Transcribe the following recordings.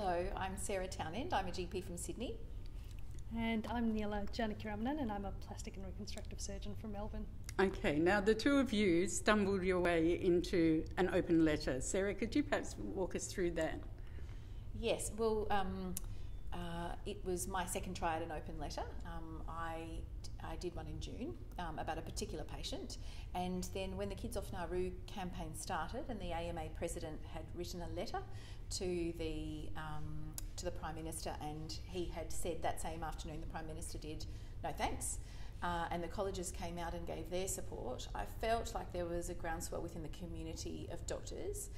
Hello, I'm Sarah Townend. I'm a GP from Sydney. And I'm Neela Janakiramanan, and I'm a plastic and reconstructive surgeon from Melbourne. Okay, now the two of you stumbled your way into an open letter. Sarah, could you perhaps walk us through that? Yes, well, it was my second try at an open letter. I did one in June about a particular patient, and then when the Kids Off Nauru campaign started and the AMA president had written a letter to the Prime Minister, and he had said that same afternoon, the Prime Minister did no thanks, and the colleges came out and gave their support. I felt like there was a groundswell within the community of doctors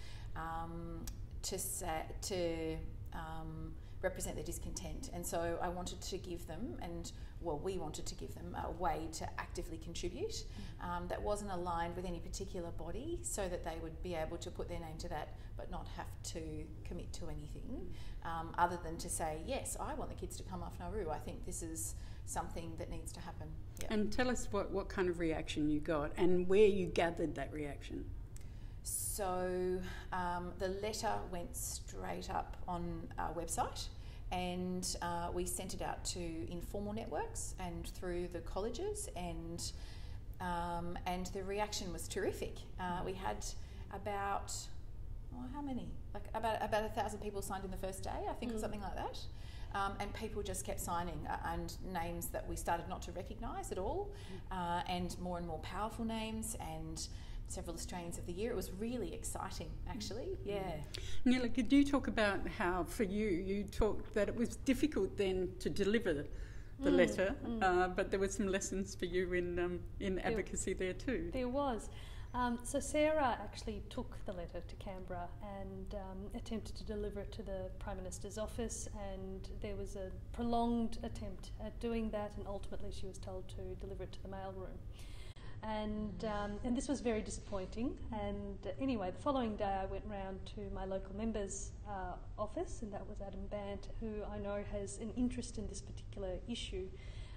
to represent their discontent, and so I wanted to give them, we wanted to give them a way to actively contribute that wasn't aligned with any particular body, so that they would be able to put their name to that but not have to commit to anything other than to say, yes, I want the kids to come off Nauru. I think this is something that needs to happen. Yep. And tell us what kind of reaction you got and where you gathered that reaction. So the letter went straight up on our website, and we sent it out to informal networks and through the colleges, and the reaction was terrific. We had about how many? Like about 1,000 people signed in the first day, I think, or something like that. And people just kept signing, and names that we started not to recognise at all, and more powerful names, and several Australians of the Year. It was really exciting, actually. Yeah. Neela, could you talk about how, for you talked that it was difficult then to deliver the letter, but there were some lessons for you in advocacy there too. There was. So Sarah actually took the letter to Canberra and attempted to deliver it to the Prime Minister's office, and there was a prolonged attempt at doing that, and ultimately she was told to deliver it to the mailroom. And this was very disappointing. And anyway, the following day I went round to my local member's office, and that was Adam Bant, who I know has an interest in this particular issue.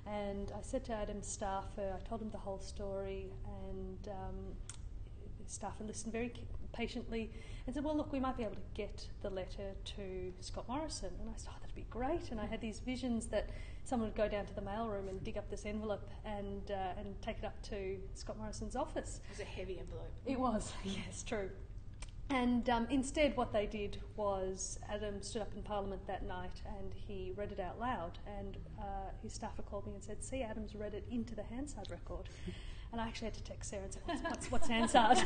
And I said to Adam's staffer, I told him the whole story, and the staffer listened very patiently and said, well, look, we might be able to get the letter to Scott Morrison. And I said, oh, that'd be great. And I had these visions that someone would go down to the mailroom and dig up this envelope and take it up to Scott Morrison's office. It was a heavy envelope. It was, yes, true. And instead what they did was Adam stood up in Parliament that night and he read it out loud, and his staffer called me and said, see, Adam's read it into the Hansard record. And I actually had to text Sarah and say, what's Hansard?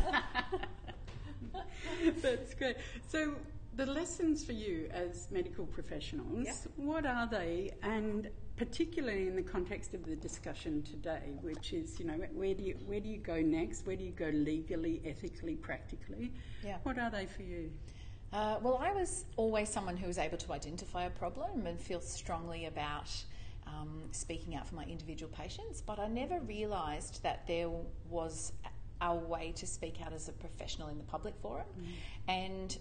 That's great. So the lessons for you as medical professionals, what are they? And particularly in the context of the discussion today, which is, where do you go next? Where do you go legally, ethically, practically? Yeah. What are they for you? Well, I was always someone who was able to identify a problem and feel strongly about speaking out for my individual patients, but I never realised that there was a way to speak out as a professional in the public forum. And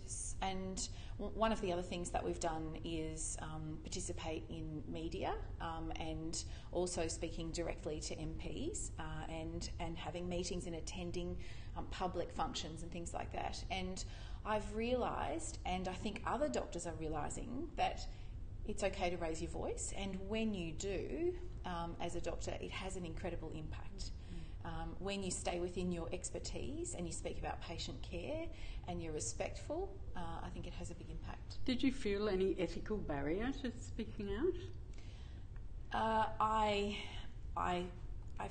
one of the other things that we've done is participate in media and also speaking directly to MPs and having meetings and attending public functions and things like that. And I've realised, and I think other doctors are realising, that it's okay to raise your voice, and when you do, as a doctor, it has an incredible impact. When you stay within your expertise and you speak about patient care and you're respectful, I think it has a big impact. Did you feel any ethical barrier to speaking out? I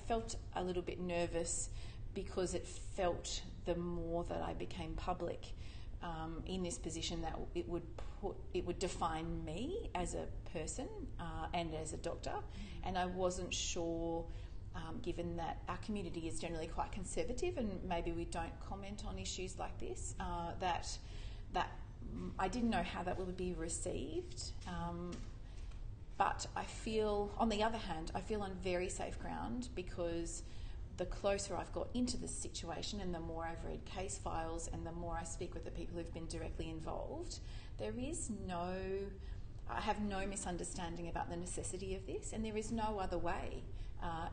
felt a little bit nervous because it felt the more that I became public in this position that it would define me as a person and as a doctor, and I wasn't sure. Given that our community is generally quite conservative and maybe we don't comment on issues like this, that I didn't know how that would be received. But I feel, on the other hand, I feel on very safe ground, because the closer I've got into this situation and the more I've read case files and the more I speak with the people who've been directly involved, I have no misunderstanding about the necessity of this, and there is no other way.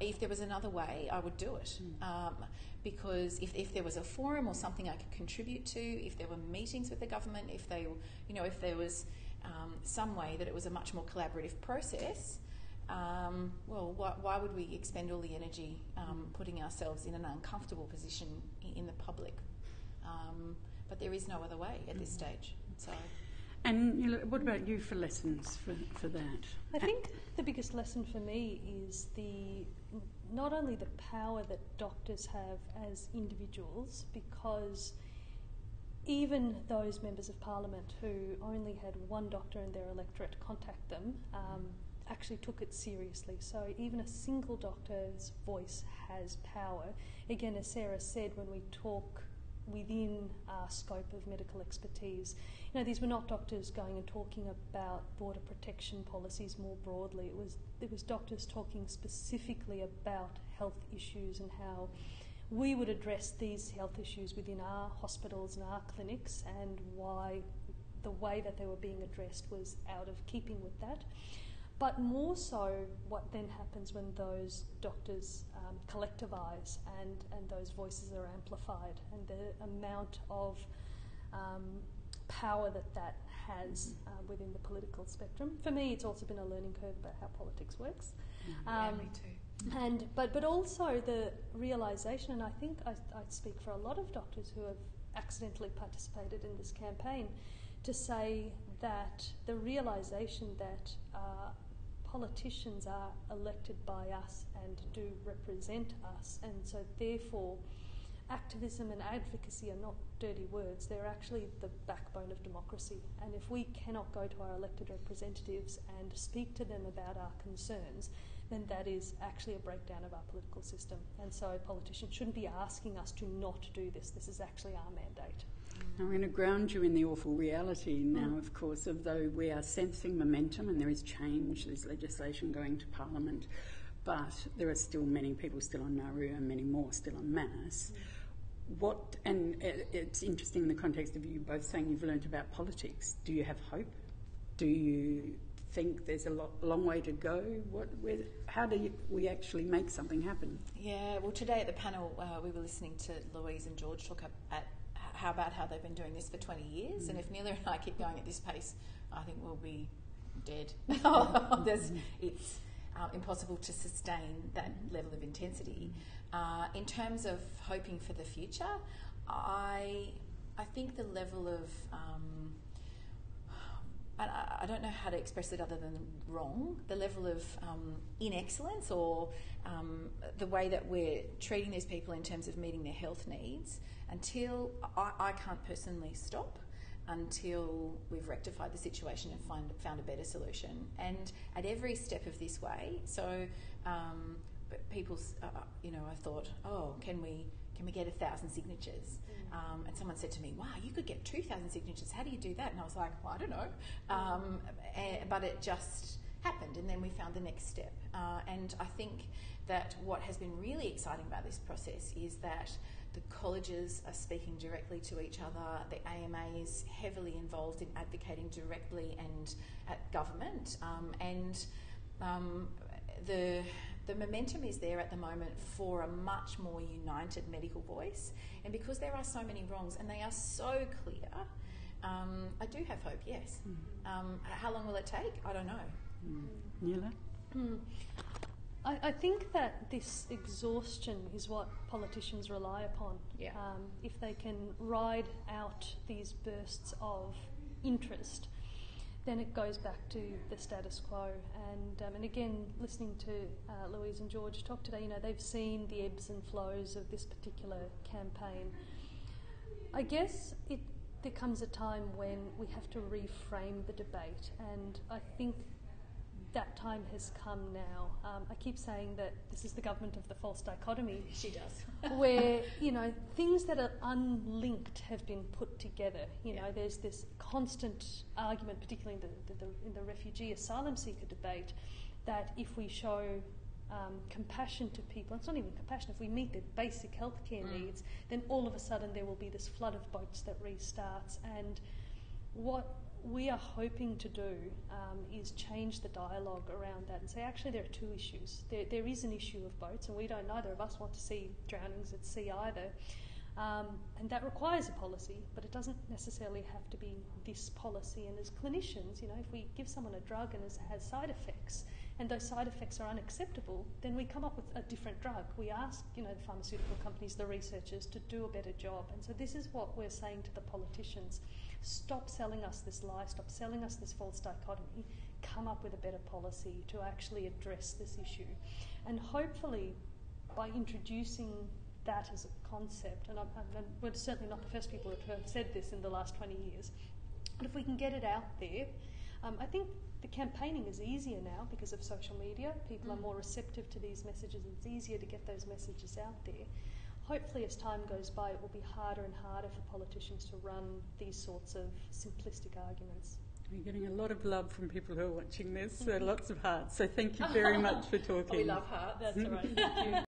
If there was another way, I would do it. Because if there was a forum or something I could contribute to, if there were meetings with the government, if there was some way that it was a much more collaborative process, why would we expend all the energy putting ourselves in an uncomfortable position in the public? But there is no other way at this stage. So. And what about you for lessons for that? I think the biggest lesson for me is not only the power that doctors have as individuals, because even those members of Parliament who only had one doctor in their electorate contact them actually took it seriously. So even a single doctor's voice has power. Again, as Sarah said, when we talk within our scope of medical expertise, these were not doctors going and talking about border protection policies more broadly. It was doctors talking specifically about health issues and how we would address these health issues within our hospitals and our clinics, and why the way that they were being addressed was out of keeping with that. But more so, what then happens when those doctors collectivise and those voices are amplified, and the amount of power that has within the political spectrum. For me, it's also been a learning curve about how politics works. Yeah, me too. But also the realisation, and I think I speak for a lot of doctors who have accidentally participated in this campaign, to say that the realisation that politicians are elected by us and do represent us, and so therefore activism and advocacy are not dirty words, they're actually the backbone of democracy. And if we cannot go to our elected representatives and speak to them about our concerns, then that is actually a breakdown of our political system. And so politicians shouldn't be asking us to not do this. This is actually our mandate. I'm going to ground you in the awful reality now, of course, of though we are sensing momentum and there is change, there's legislation going to Parliament, but there are still many people still on Nauru and many more still on Manus. And it's interesting in the context of you both saying you've learnt about politics. Do you have hope? Do you think there's a long way to go? How do we actually make something happen? Yeah, well, today at the panel we were listening to Louise and George talk about how they've been doing this for 20 years, and if Mila and I keep going at this pace, I think we'll be dead. It's impossible to sustain that level of intensity. In terms of hoping for the future, I think the level of I don't know how to express it other than wrong, the level of inexcellence, or the way that we're treating these people in terms of meeting their health needs, until I can't personally stop until we've rectified the situation and found a better solution. And at every step of this way, so people, I thought, can we get 1,000 signatures? And someone said to me, wow, you could get 2,000 signatures. How do you do that? And I was like, well, I don't know. But it just happened, and then we found the next step. And I think that what has been really exciting about this process is that the colleges are speaking directly to each other. The AMA is heavily involved in advocating directly and at government. The momentum is there at the moment for a much more united medical voice. And because there are so many wrongs and they are so clear, I do have hope, yes. How long will it take? I don't know. Nila? I think that this exhaustion is what politicians rely upon. Yeah. If they can ride out these bursts of interest, then it goes back to the status quo. And again, listening to Louise and George talk today, they've seen the ebbs and flows of this particular campaign. I guess there comes a time when we have to reframe the debate, and I think that time has come now. I keep saying that this is the government of the false dichotomy. She does. Where, things that are unlinked have been put together. There's this constant argument, particularly in the refugee asylum seeker debate, that if we show compassion to people, it's not even compassion, if we meet their basic healthcare needs, then all of a sudden there will be this flood of boats that restarts. And what we are hoping to do is change the dialogue around that and say, actually, there are two issues. There is an issue of boats, and neither of us want to see drownings at sea either. And that requires a policy, but it doesn't necessarily have to be this policy. And as clinicians, you know, if we give someone a drug and it has side effects, and those side effects are unacceptable, then we come up with a different drug. We ask, you know, the pharmaceutical companies, the researchers, to do a better job. And so this is what we're saying to the politicians. Stop selling us this lie, stop selling us this false dichotomy, come up with a better policy to actually address this issue. And hopefully, by introducing that as a concept, and we're certainly not the first people who have said this in the last 20 years, but if we can get it out there, I think the campaigning is easier now because of social media. People are more receptive to these messages. It's easier to get those messages out there. Hopefully, as time goes by, it will be harder and harder for politicians to run these sorts of simplistic arguments. We're getting a lot of love from people who are watching this, lots of hearts. So thank you very much for talking. We love hearts. That's all right. Thank you.